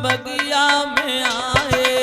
बगिया में आए।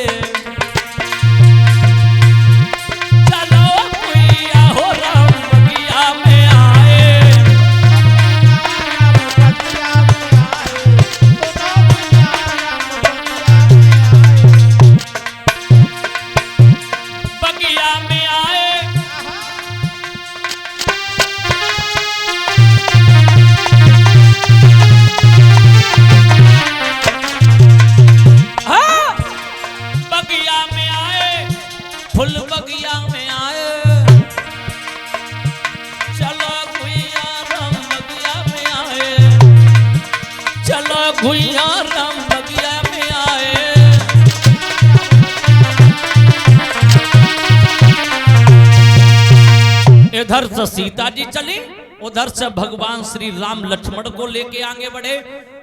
फुल बगिया में आए, चलो गुइया राम बगिया में आए, चलो गुइया राम बगिया में आए। इधर से सीता जी चली, उधर से भगवान श्री राम लक्ष्मण को लेके आगे बढ़े।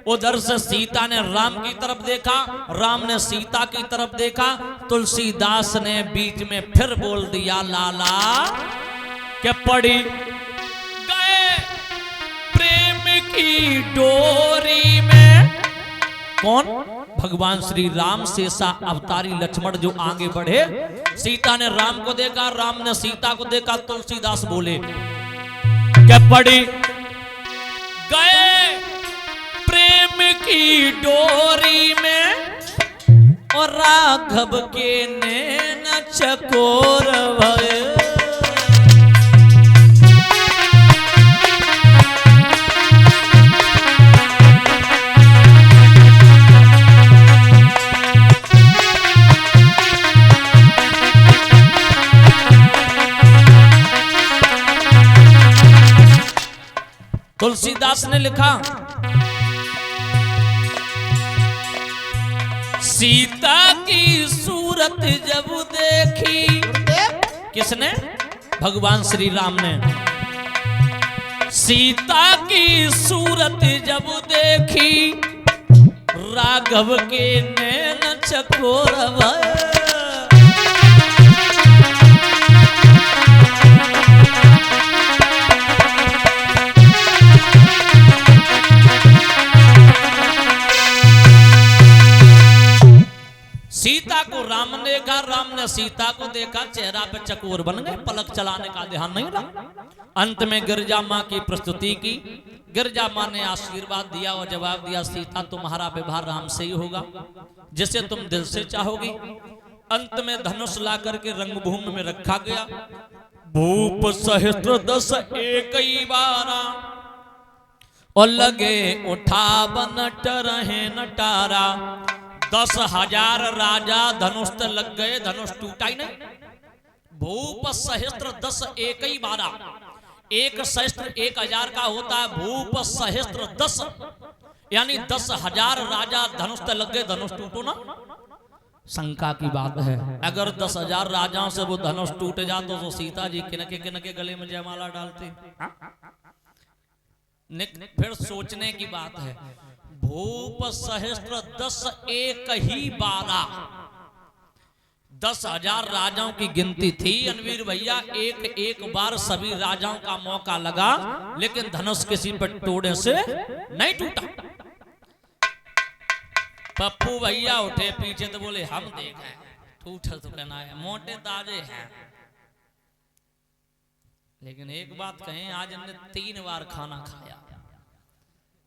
उधर से सीता ने राम की तरफ देखा, राम ने सीता की तरफ देखा। तुलसीदास ने बीच में फिर बोल दिया लाला के पड़ी गए प्रेम की डोरी में। कौन? भगवान श्री राम शेषा अवतारी लक्ष्मण जो आगे बढ़े। सीता ने राम को देखा, राम ने सीता को देखा। तुलसीदास बोले क्या पड़ी गए प्रेम की डोरी में और राघव के नैन चकोर भये। तुलसीदास ने लिखा सीता की सूरत जब देखी। किसने? भगवान श्री राम ने। सीता की सूरत जब देखी राघव के नैन चकोर भये। सीता को राम ने देखा, राम ने सीता को देखा, चेहरा पे चकोर बन गए, पलक चलाने का ध्यान नहीं रहा। अंत में गिरजा माँ की प्रस्तुति की। गिरजा माँ ने आशीर्वाद दिया और जवाब दिया सीता तुम्हारा विवाह राम से ही होगा जिसे तुम दिल से चाहोगी। अंत में धनुष ला करके रंगभूमि में रखा गया। भूप सहस्त्र 10 एक ही बारा और लगे उठावन टरहे नटारा। 10,000 राजा धनुष लग गए, धनुष टूटा ही नहीं। भूप सहस्त्र 10 एक ही बारा। एक सहस्त्र 1,000 का होता है, भूप सहस्त्र 10 यानी 10,000 राजा धनुष लग गए, धनुष टूटो ना। शंका की बात है, अगर 10,000 राजाओं से वो धनुष टूट जाते तो सीता जी किनके किनके गले में जयमाला डालते। फिर सोचने की बात है। भूप सहस्त्र 10 एक ही बारा। 10,000 राजाओं की गिनती थी अनवीर भैया। एक बार सभी राजाओं का मौका लगा लेकिन धनुष किसी पर तोड़ने से नहीं टूटा। पप्पू भैया उठे पीछे तो बोले हम देखें टूटा तो कहना है, मोटे ताजे हैं। लेकिन एक बात कहें, आज हमने 3 बार खाना खाया।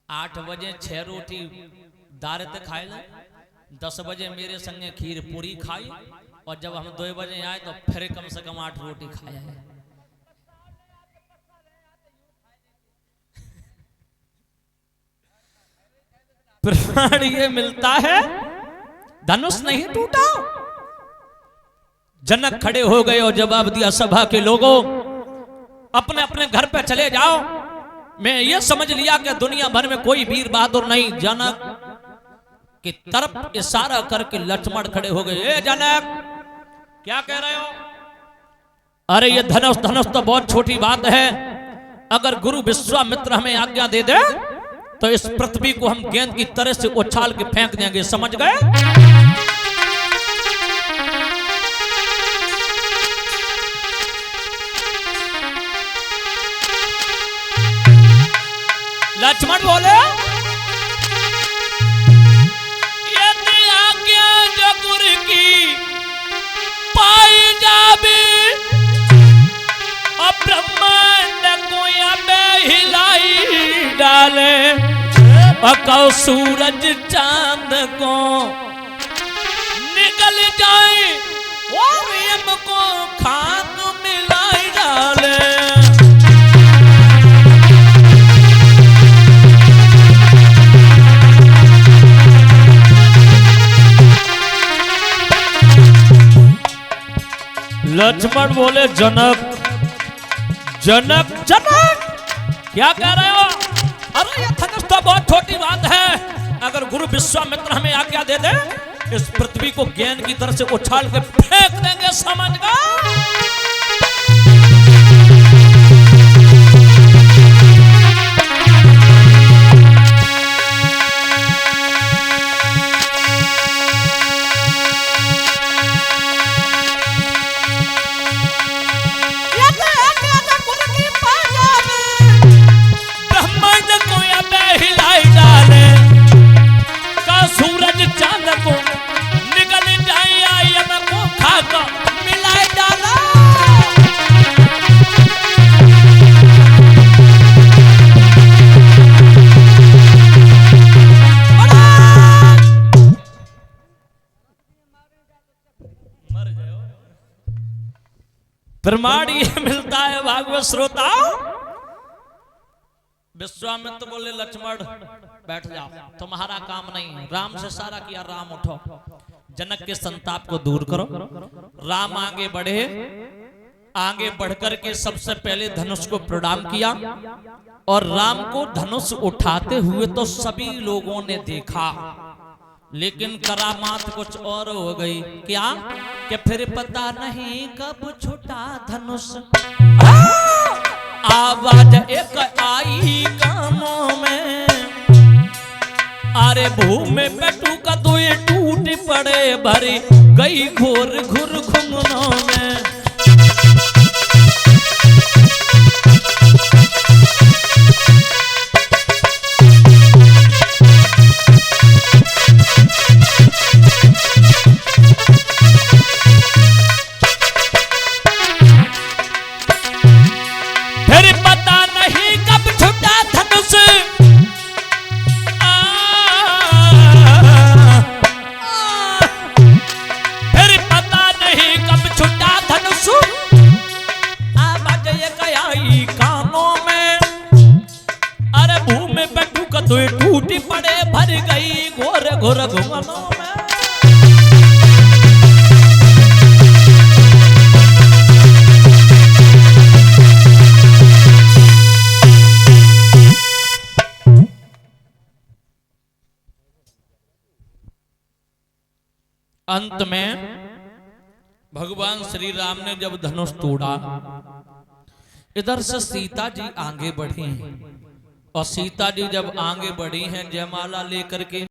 8 बजे 6 रोटी दारत खाए, 10 बजे मेरे संगे खीर पूरी खाई और जब हम 2 बजे आए तो फिर कम से कम 8 रोटी खाया है। प्रमाण ये मिलता है धनुष नहीं टूटा। जनक खड़े हो गए और जवाब दिया सभा के लोगों अपने अपने घर पे चले जाओ। मैं ये समझ लिया कि दुनिया भर में कोई वीर बहादुर नहीं। जनक की तरफ इशारा करके लक्ष्मण खड़े हो गए। ए जनक क्या कह रहे हो? अरे ये धनुष तो बहुत छोटी बात है। अगर गुरु विश्वामित्र हमें आज्ञा दे दे तो इस पृथ्वी को हम गेंद की तरह से उछाल के फेंक देंगे, समझ गए? लक्ष्मण बोले यदि डाले पकाओ सूरज चांद को निकल जाए और हमको खाक मिलाई डाले। लक्ष्मण बोले जनक जनक जनक क्या कह रहे हो? अरे ये धनुष तो बहुत छोटी बात है, अगर गुरु विश्वामित्र हमें आज्ञा दे दे इस पृथ्वी को गेंद की तरह से उछाल के फेंक देंगे, समझ गए? प्रमाण ये मिलता है भागवत श्रोता। विश्वामित्र बोले लक्ष्मण बैठ जाओ, तुम्हारा काम नहीं है, राम से सारा किया, राम उठो, जनक के संताप को दूर करो। राम आगे बढ़े, आगे बढ़कर के सबसे पहले धनुष को प्रणाम किया और राम को धनुष उठाते हुए तो सभी लोगों ने देखा, लेकिन करामात कुछ और हो गई। क्या कि फिर पता नहीं कब छूटा धनुष, आवाज एक आई कानों में, अरे भूमि पे टूका तो ये टूट पड़े, भरी गई घोर घुर घुंघनों में। टूटी पड़े, भर गई घोर घोर घुमनों में। अंत में भगवान श्री राम ने जब धनुष तोड़ा, इधर से सीता जी आगे बढ़ी और सीता जी जब आगे बढ़ी हैं जयमाला लेकर के